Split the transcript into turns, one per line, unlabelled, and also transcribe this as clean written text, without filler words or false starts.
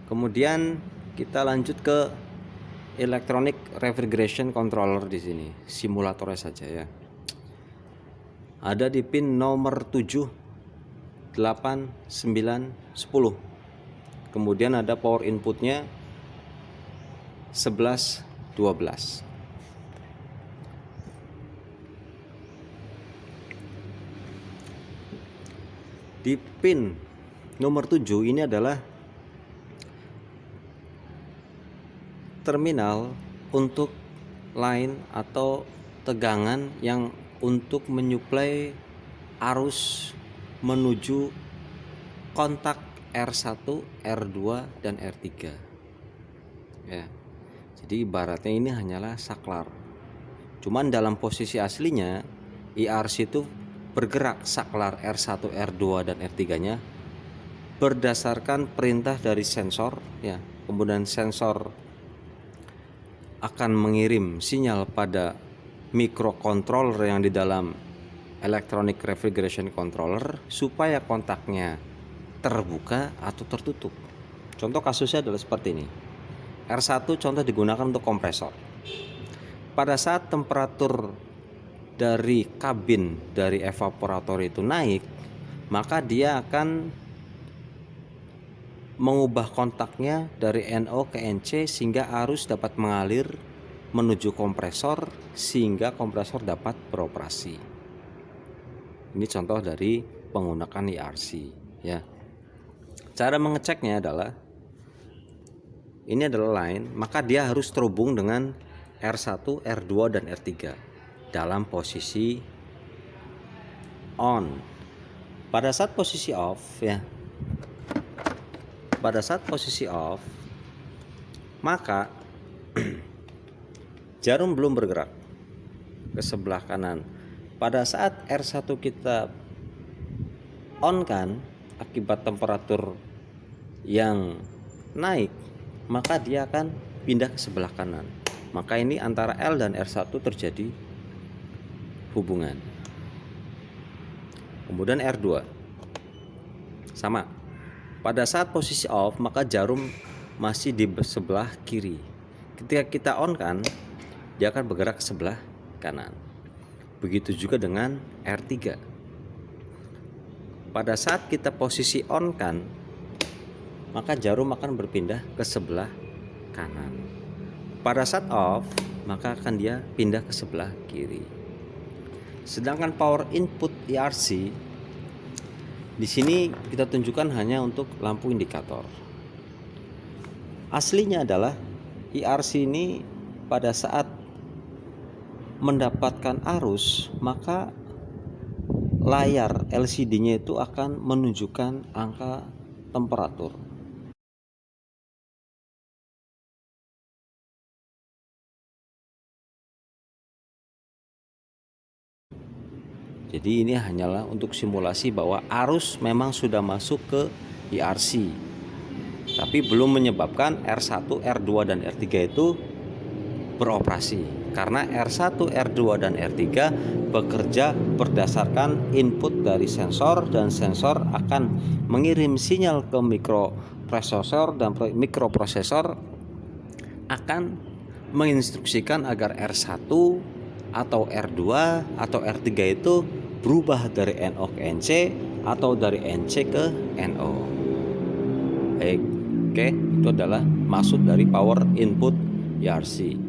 Kemudian kita lanjut ke electronic refrigeration controller di sini, simulatornya saja ya. Ada di pin nomor 7, 8, 9, 10. Kemudian ada power inputnya 11, 12. Di pin nomor 7 ini adalah terminal untuk line atau tegangan yang untuk menyuplai arus menuju kontak R1, R2 dan R3 ya. Jadi ibaratnya ini hanyalah saklar. Cuman dalam posisi aslinya IRC itu bergerak saklar R1, R2 dan R3-nya berdasarkan perintah dari sensor ya. Kemudian sensor akan mengirim sinyal pada microcontroller yang di dalam electronic refrigeration controller supaya kontaknya terbuka atau tertutup. Contoh kasusnya adalah seperti ini. R1 contoh digunakan untuk kompresor. Pada saat temperatur dari kabin dari evaporator itu naik, maka dia akan mengubah kontaknya dari NO ke NC sehingga arus dapat mengalir menuju kompresor sehingga kompresor dapat beroperasi. Ini contoh dari penggunaan IRC ya. Cara mengeceknya adalah ini adalah line, maka dia harus terhubung dengan R1, R2 dan R3 dalam posisi on. Pada saat posisi off ya. Pada saat posisi off, maka jarum belum bergerak ke sebelah kanan. Pada saat R1 kita on kan, akibat temperatur yang naik, maka dia akan pindah ke sebelah kanan. Maka ini antara L dan R1 terjadi hubungan. Kemudian R2 sama. Pada saat posisi off, maka jarum masih di sebelah kiri. Ketika kita on kan, dia akan bergerak ke sebelah kanan. Begitu juga dengan R3. Pada saat kita posisi on kan, maka jarum akan berpindah ke sebelah kanan. Pada saat off, maka akan dia pindah ke sebelah kiri. Sedangkan power input IRC di sini kita tunjukkan hanya untuk lampu indikator. Aslinya adalah IRC ini pada saat mendapatkan arus, maka layar LCD-nya itu akan menunjukkan angka temperatur. Jadi ini hanyalah untuk simulasi bahwa arus memang sudah masuk ke IRC, tapi belum menyebabkan R1, R2 dan R3 itu beroperasi. Karena R1, R2 dan R3 bekerja berdasarkan input dari sensor, dan sensor akan mengirim sinyal ke mikroprosesor, dan mikroprosesor akan menginstruksikan agar R1 atau R2 atau R3 itu berubah dari NO ke NC atau dari NC ke NO. Baik, oke, itu adalah maksud dari power input IRC.